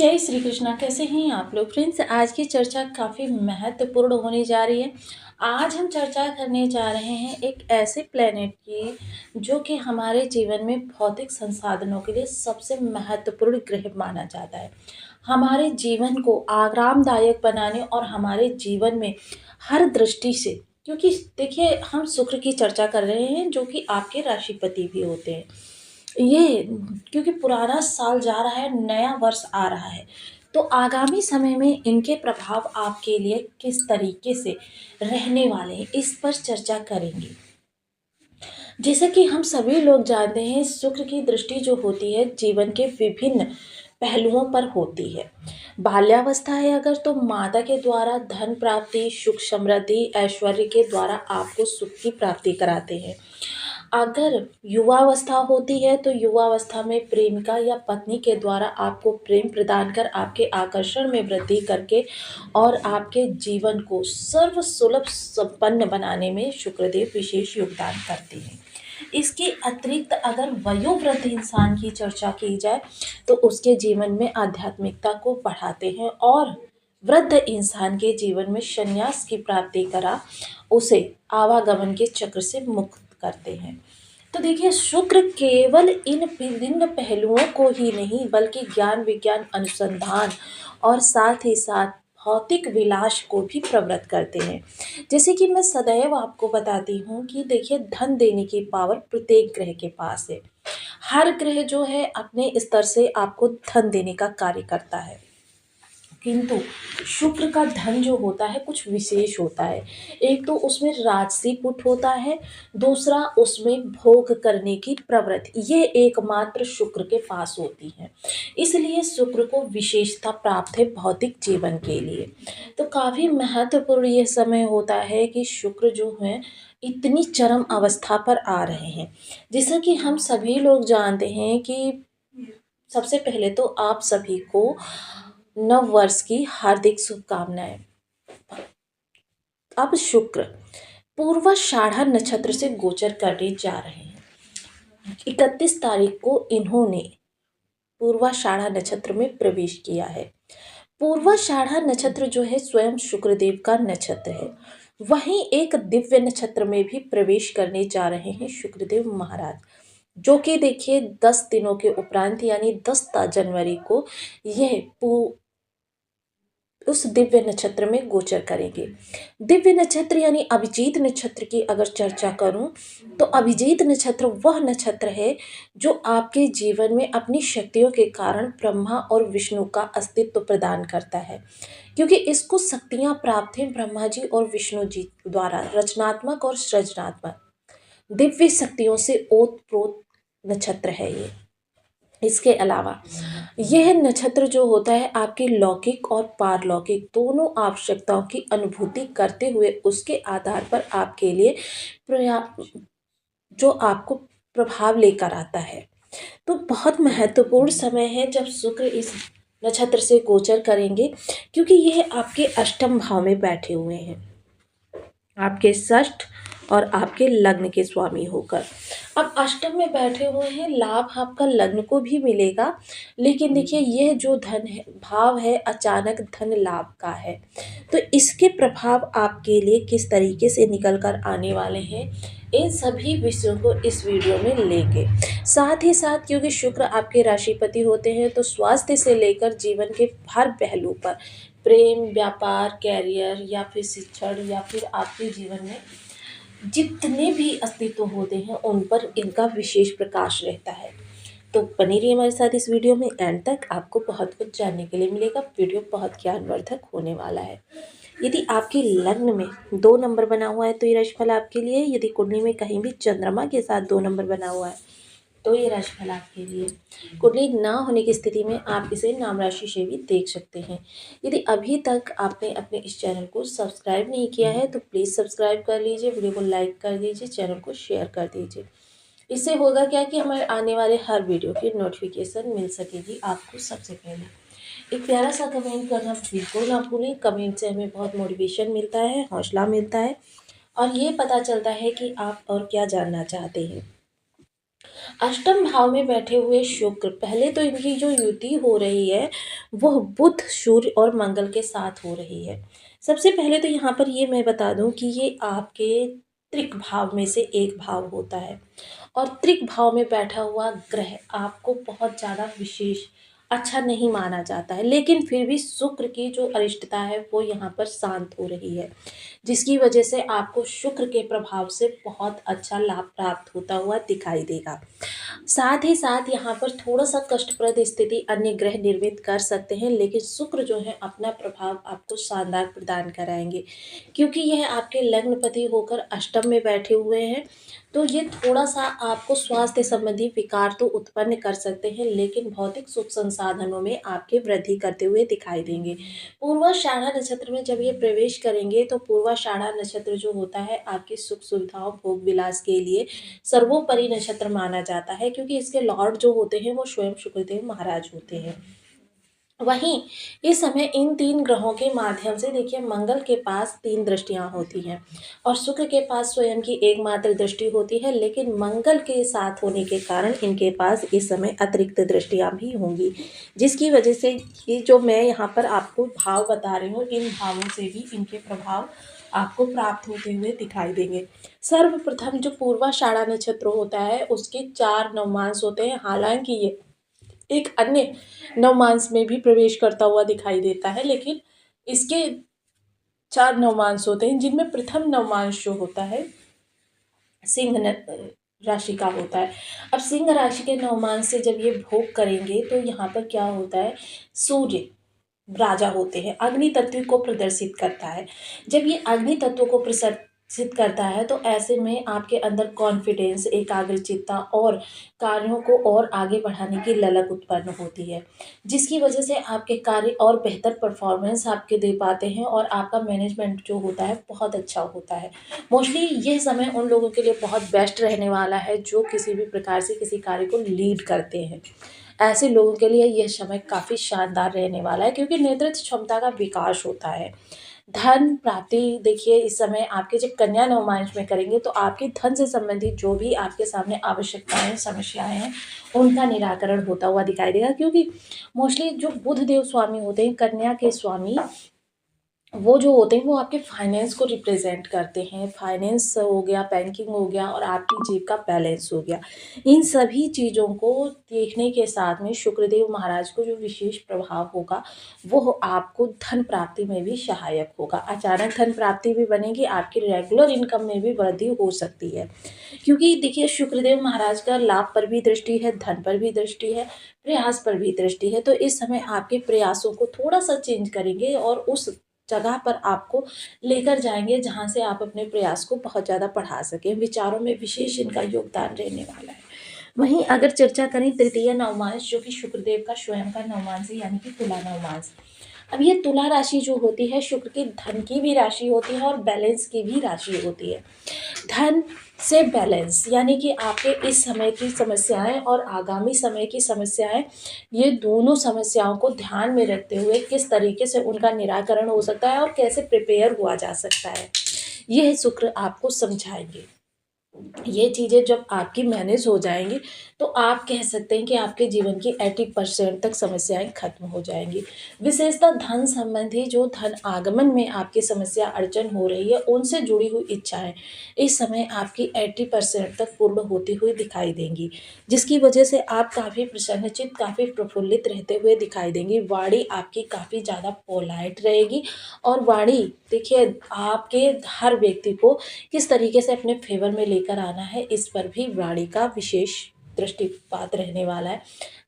जय श्री कृष्णा। कैसे हैं आप लोग फ्रेंड्स। आज की चर्चा काफ़ी महत्वपूर्ण होने जा रही है। आज हम चर्चा करने जा रहे हैं एक ऐसे प्लेनेट की जो कि हमारे जीवन में भौतिक संसाधनों के लिए सबसे महत्वपूर्ण ग्रह माना जाता है। हमारे जीवन को आरामदायक बनाने और हमारे जीवन में हर दृष्टि से, क्योंकि देखिए हम शुक्र की चर्चा कर रहे हैं जो कि आपके राशिपति भी होते हैं। ये क्योंकि पुराना साल जा रहा है, नया वर्ष आ रहा है, तो आगामी समय में इनके प्रभाव आपके लिए किस तरीके से रहने वाले हैं, इस पर चर्चा करेंगे। जैसे कि हम सभी लोग जानते हैं, शुक्र की दृष्टि जो होती है जीवन के विभिन्न पहलुओं पर होती है। बाल्यावस्था है अगर, तो माता के द्वारा धन प्राप्ति, सुख समृद्धि, ऐश्वर्य के द्वारा आपको सुख की प्राप्ति कराते हैं। अगर युवावस्था होती है तो युवावस्था में प्रेमिका या पत्नी के द्वारा आपको प्रेम प्रदान कर आपके आकर्षण में वृद्धि करके और आपके जीवन को सर्व सुलभ संपन्न बनाने में शुक्रदेव विशेष योगदान करते हैं। इसके अतिरिक्त अगर वयोवृद्ध इंसान की चर्चा की जाए तो उसके जीवन में आध्यात्मिकता को बढ़ाते हैं और वृद्ध इंसान के जीवन में संन्यास की प्राप्ति करा उसे आवागमन के चक्र से मुक्त करते हैं। तो देखिए, शुक्र केवल इन विभिन्न पहलुओं को ही नहीं बल्कि ज्ञान विज्ञान अनुसंधान और साथ ही साथ भौतिक विलास को भी प्रवृत्त करते हैं। जैसे कि मैं सदैव आपको बताती हूँ कि देखिए, धन देने की पावर प्रत्येक ग्रह के पास है। हर ग्रह जो है अपने स्तर से आपको धन देने का कार्य करता है, किंतु शुक्र का धन जो होता है कुछ विशेष होता है। एक तो उसमें राजसी पुट होता है, दूसरा उसमें भोग करने की प्रवृत्ति, ये एकमात्र शुक्र के पास होती है। इसलिए शुक्र को विशेषता प्राप्त है भौतिक जीवन के लिए। तो काफ़ी महत्वपूर्ण ये समय होता है कि शुक्र जो है इतनी चरम अवस्था पर आ रहे हैं। जैसा कि हम सभी लोग जानते हैं कि सबसे पहले तो आप सभी को नव वर्ष की हार्दिक शुभकामनाएं। अब शुक्र पूर्वाषाढ़ा नक्षत्र से गोचर करने जा रहे हैं। 31 तारीख को इन्होंने पूर्वाषाढ़ा नक्षत्र में प्रवेश किया है। पूर्वाषाढ़ा नक्षत्र जो है स्वयं शुक्रदेव का नक्षत्र है। वहीं एक दिव्य नक्षत्र में भी प्रवेश करने जा रहे हैं शुक्रदेव महाराज, जो कि देखिए 10 दिनों के उपरांत यानी 10 जनवरी को यह उस दिव्य नक्षत्र में गोचर करेंगे। दिव्य नक्षत्र यानी अभिजीत नक्षत्र की अगर चर्चा करूं तो अभिजीत नक्षत्र वह नक्षत्र है जो आपके जीवन में अपनी शक्तियों के कारण ब्रह्मा और विष्णु का अस्तित्व प्रदान करता है, क्योंकि इसको शक्तियां प्राप्त हैं ब्रह्मा जी और विष्णु जी द्वारा। रचनात्मक और सृजनात्मक दिव्य शक्तियों से ओतप्रोत नक्षत्र है ये। इसके अलावा यह नक्षत्र जो होता है आपकी लौकिक और पारलौकिक दोनों आवश्यकताओं की अनुभूति करते हुए उसके आधार पर आपके लिए जो आपको प्रभाव लेकर आता है। तो बहुत महत्वपूर्ण समय है जब शुक्र इस नक्षत्र से गोचर करेंगे, क्योंकि यह आपके अष्टम भाव में बैठे हुए हैं, आपके षष्ठ और आपके लग्न के स्वामी होकर। अब अष्टम में बैठे हुए हैं, लाभ आपका लग्न को भी मिलेगा, लेकिन देखिए यह जो धन है भाव है अचानक धन लाभ का है। तो इसके प्रभाव आपके लिए किस तरीके से निकल कर आने वाले हैं, इन सभी विषयों को इस वीडियो में लेंगे। साथ ही साथ क्योंकि शुक्र आपके राशिपति होते हैं तो स्वास्थ्य से लेकर जीवन के हर पहलू पर, प्रेम, व्यापार, कैरियर या फिर शिक्षण या फिर आपके जीवन में जितने भी अस्तित्व होते हैं उन पर इनका विशेष प्रकाश रहता है। तो बने रहिए हमारे साथ इस वीडियो में एंड तक, आपको बहुत कुछ जानने के लिए मिलेगा। वीडियो बहुत ज्ञानवर्धक होने वाला है। यदि आपके लग्न में 2 नंबर बना हुआ है तो ये राशिफल आपके लिए। यदि कुंडली में कहीं भी चंद्रमा के साथ 2 नंबर बना हुआ है तो ये राशिफल आपके लिए। कुंडली ना होने की स्थिति में आप इसे नाम राशि से भी देख सकते हैं। यदि अभी तक आपने अपने इस चैनल को सब्सक्राइब नहीं किया है तो प्लीज़ सब्सक्राइब कर लीजिए, वीडियो को लाइक कर दीजिए, चैनल को शेयर कर दीजिए। इससे होगा क्या कि हमारे आने वाले हर वीडियो की नोटिफिकेशन मिल सकेगी आपको सबसे पहले। एक प्यारा सा कमेंट करना बिल्कुल ना भूलें। कमेंट से हमें बहुत मोटिवेशन मिलता है, हौसला मिलता है और ये पता चलता है कि आप और क्या जानना चाहते हैं। अष्टम भाव में बैठे हुए शुक्र, पहले तो इनकी जो युति हो रही है वह बुध, सूर्य और मंगल के साथ हो रही है। सबसे पहले तो यहाँ पर ये मैं बता दूं कि ये आपके त्रिक भाव में से एक भाव होता है, और त्रिक भाव में बैठा हुआ ग्रह आपको बहुत ज़्यादा विशेष अच्छा नहीं माना जाता है, लेकिन फिर भी शुक्र की जो अरिष्टता है वो यहाँ पर शांत हो रही है, जिसकी वजह से आपको शुक्र के प्रभाव से बहुत अच्छा लाभ प्राप्त होता हुआ दिखाई देगा। साथ ही साथ यहाँ पर थोड़ा-सा कष्टप्रद स्थिति अन्य ग्रह निर्मित कर सकते हैं, लेकिन शुक्र जो है अपना प्रभाव आपको शानदार प्रदान कराएँगे। क्योंकि यह आपके लग्नपति होकर अष्टम में बैठे हुए हैं, तो ये थोड़ा-सा आपको स्वास्थ्य संबंधी विकार तो उत्पन्न कर सकते हैं, लेकिन भौतिक सुख संसाधनों में आपकी वृद्धि करते हुए दिखाई देंगे। पूर्वाषाढ़ा नक्षत्र में जब ये प्रवेश करेंगे, तो पूर्वाषाढ़ा नक्षत्र जो होता है आपकी सुख सुविधाओं, भोग विलास के लिए सर्वोपरि नक्षत्र माना जाता है, क्योंकि इसके लॉर्ड जो होते हैं वो स्वयं शुक्रदेव महाराज होते हैं। वहीं इस समय इन 3 ग्रहों के माध्यम से देखिए, मंगल के पास 3 दृष्टियाँ होती हैं और शुक्र के पास स्वयं की एकमात्र दृष्टि होती है, लेकिन मंगल के साथ होने के कारण इनके पास इस समय अतिरिक्त दृष्टियाँ भी होंगी, जिसकी वजह से ये जो मैं यहाँ पर आपको भाव बता रही हूँ, इन भावों से भी इनके प्रभाव आपको प्राप्त होते हुए दिखाई देंगे। सर्वप्रथम जो पूर्वाषाढ़ा नक्षत्र होता है उसके 4 नवमांश होते हैं, हालाँकि ये एक अन्य नवमांश में भी प्रवेश करता हुआ दिखाई देता है, लेकिन इसके 4 नवमांश होते हैं, जिनमें प्रथम नवमांश जो होता है सिंह राशि का होता है। अब सिंह राशि के नवमांश से जब ये भोग करेंगे, तो यहाँ पर क्या होता है, सूर्य राजा होते हैं, अग्नि तत्व को प्रदर्शित करता है। जब ये अग्नि तत्व को प्रदर्शित करता है, तो ऐसे में आपके अंदर कॉन्फिडेंस, एकाग्रचित्ता और कार्यों को और आगे बढ़ाने की ललक उत्पन्न होती है, जिसकी वजह से आपके कार्य और बेहतर परफॉर्मेंस आपके दे पाते हैं और आपका मैनेजमेंट जो होता है बहुत अच्छा होता है। मोस्टली यह समय उन लोगों के लिए बहुत बेस्ट रहने वाला है जो किसी भी प्रकार से किसी कार्य को लीड करते हैं। ऐसे लोगों के लिए यह समय काफ़ी शानदार रहने वाला है, क्योंकि नेतृत्व क्षमता का विकास होता है। धन प्राप्ति देखिए, इस समय आपके जब कन्या नवमांश में करेंगे, तो आपके धन से संबंधित जो भी आपके सामने आवश्यकताएं, समस्याएं हैं, उनका निराकरण होता हुआ दिखाई देगा, क्योंकि मोस्टली जो बुध देव स्वामी होते हैं, कन्या के स्वामी, वो जो होते हैं वो आपके फाइनेंस को रिप्रेजेंट करते हैं। फाइनेंस हो गया, बैंकिंग हो गया और आपकी जेब का बैलेंस हो गया। इन सभी चीज़ों को देखने के साथ में शुक्रदेव महाराज को जो विशेष प्रभाव होगा, वो आपको धन प्राप्ति में भी सहायक होगा। अचानक धन प्राप्ति भी बनेगी, आपकी रेगुलर इनकम में भी वृद्धि हो सकती है। क्योंकि देखिए, शुक्रदेव महाराज का लाभ पर भी दृष्टि है, धन पर भी दृष्टि है, प्रयास पर भी दृष्टि है। तो इस समय आपके प्रयासों को थोड़ा-सा चेंज करेंगे और उस जगह पर आपको लेकर जाएँगे जहाँ से आप अपने प्रयास को बहुत ज़्यादा बढ़ा सकें। विचारों में विशेष इनका योगदान रहने वाला है। वहीं अगर चर्चा करें तृतीय नवमांश, जो कि शुक्रदेव का स्वयं का नवमांश है, यानी कि तुला नवमांश। अब ये तुला राशि जो होती है, शुक्र की धन की भी राशि होती है और बैलेंस की भी राशि होती है। धन से बैलेंस, यानी कि आपके इस समय की समस्याएं और आगामी समय की समस्याएं, ये दोनों समस्याओं को ध्यान में रखते हुए किस तरीके से उनका निराकरण हो सकता है और कैसे प्रिपेयर हुआ जा सकता है, यह शुक्र आपको समझाएंगे। ये चीज़ें जब आपकी मैनेज हो जाएँगी, तो आप कह सकते हैं कि आपके जीवन की 80% तक समस्याएँ खत्म हो जाएँगी। विशेषतः धन संबंधी जो धन आगमन में आपकी समस्या अड़चन हो रही है, उनसे जुड़ी हुई इच्छाएँ इस समय आपकी 80% तक पूर्ण होती हुई दिखाई देंगी, जिसकी वजह से आप काफ़ी प्रसन्नचित्त, काफ़ी प्रफुल्लित रहते हुए दिखाई देंगी। वाणी आपकी काफ़ी ज़्यादा पोलाइट रहेगी और वाणी देखिए, आपके हर व्यक्ति को किस तरीके से अपने फेवर में लेकर आना है, इस पर भी वाणी का विशेष दृष्टिपात रहने वाला है,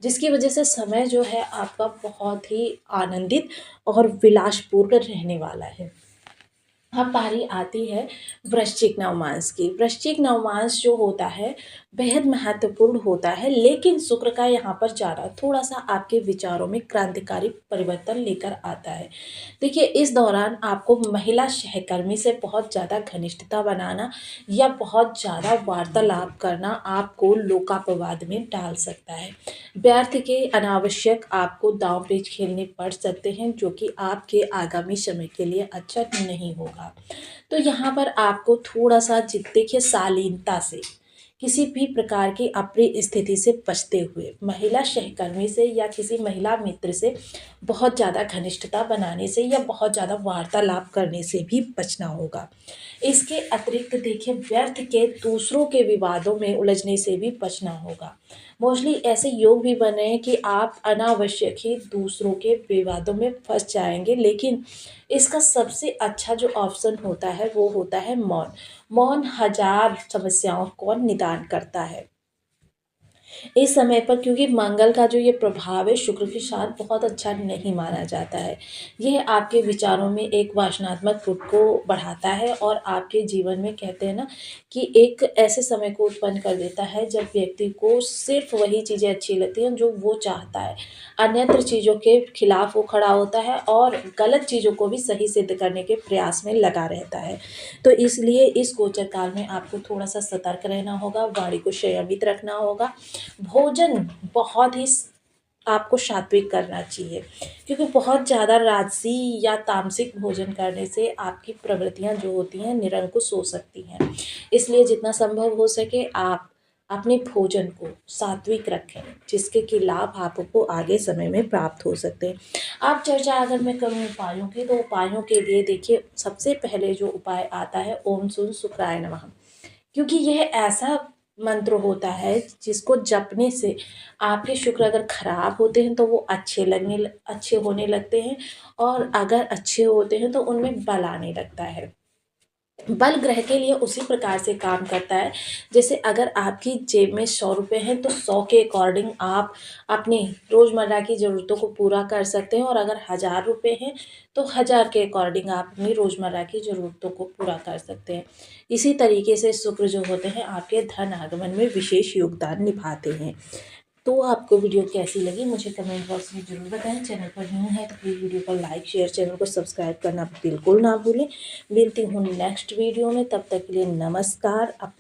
जिसकी वजह से समय जो है आपका बहुत ही आनंदित और विलासपूर्ण रहने वाला है। अब बारी आती है वृश्चिक नवमांश की। वृश्चिक नवमांश जो होता है बेहद महत्वपूर्ण होता है, लेकिन शुक्र का यहाँ पर जाना थोड़ा-सा आपके विचारों में क्रांतिकारी परिवर्तन लेकर आता है। देखिए, इस दौरान आपको महिला सहकर्मी से बहुत ज़्यादा घनिष्ठता बनाना या बहुत ज़्यादा वार्तालाप करना आपको लोकापवाद में डाल सकता है। व्यर्थ के अनावश्यक आपको दाँव-पेच खेलने पड़ सकते हैं, जो कि आपके आगामी समय के लिए अच्छा नहीं होगा। तो यहाँ पर आपको थोड़ा-सा देखिए, शालीनता से किसी भी प्रकार की अप्रिय स्थिति से बचते हुए, महिला सहकर्मी से या किसी महिला मित्र से बहुत ज़्यादा घनिष्ठता बनाने से या बहुत ज़्यादा वार्तालाप करने से भी बचना होगा। इसके अतिरिक्त देखिए, व्यर्थ के दूसरों के विवादों में उलझने से भी बचना होगा। मोस्टली ऐसे योग भी बन रहे हैं कि आप अनावश्यक ही दूसरों के विवादों में फँस जाएँगे, लेकिन इसका सबसे अच्छा जो ऑप्शन होता है वो होता है मौन। मौन हज़ार समस्याओं को निदान करता है। इस समय पर क्योंकि मंगल का जो ये प्रभाव है शुक्र के साथ बहुत अच्छा नहीं माना जाता है। यह आपके विचारों में एक वासनात्मक फुट को बढ़ाता है और आपके जीवन में कहते हैं ना कि एक ऐसे समय को उत्पन्न कर देता है जब व्यक्ति को सिर्फ़ वही चीज़ें अच्छी लगती हैं जो वो चाहता है। अन्यत्र चीज़ों के खिलाफ वो खड़ा होता है और गलत चीज़ों को भी सही सिद्ध करने के प्रयास में लगा रहता है। तो इसलिए इस गोचर काल में आपको थोड़ा-सा सतर्क रहना होगा, वाणी को संयमित रखना होगा। भोजन बहुत ही आपको सात्विक करना चाहिए, क्योंकि बहुत ज़्यादा राजसी या तामसिक भोजन करने से आपकी प्रवृत्तियाँ जो होती हैं निरंकुश हो सकती हैं। इसलिए जितना संभव हो सके आप अपने भोजन को सात्विक रखें, जिसके कि लाभ आपको आगे समय में प्राप्त हो सकते हैं। आप चर्चा अगर मैं करूँ उपायों की, तो उपायों के लिए देखिए, सबसे पहले जो उपाय आता है ओम सुन शुक्राय नमः। क्योंकि यह ऐसा मंत्र होता है जिसको जपने से आपके शुक्र अगर खराब होते हैं तो वो अच्छे होने लगते हैं, और अगर अच्छे होते हैं तो उनमें बल आने लगता है। बल ग्रह के लिए उसी प्रकार से काम करता है, जैसे अगर आपकी जेब में 100 रुपए हैं तो 100 के अकॉर्डिंग आप अपनी रोज़मर्रा की ज़रूरतों को पूरा कर सकते हैं, और अगर 1000 रुपए हैं तो 1000 के अकॉर्डिंग आप अपनी रोज़मर्रा की ज़रूरतों को पूरा कर सकते हैं। इसी तरीके से शुक्र जो होते हैं आपके धन आगमन में विशेष योगदान निभाते हैं। तो आपको वीडियो कैसी लगी मुझे कमेंट बॉक्स में ज़रूर बताएं। चैनल पर न्यू है तो प्लीज़ वीडियो को लाइक शेयर, चैनल को सब्सक्राइब करना बिल्कुल ना भूलें। मिलती हूँ नेक्स्ट वीडियो में, तब तक के लिए नमस्कार। अपना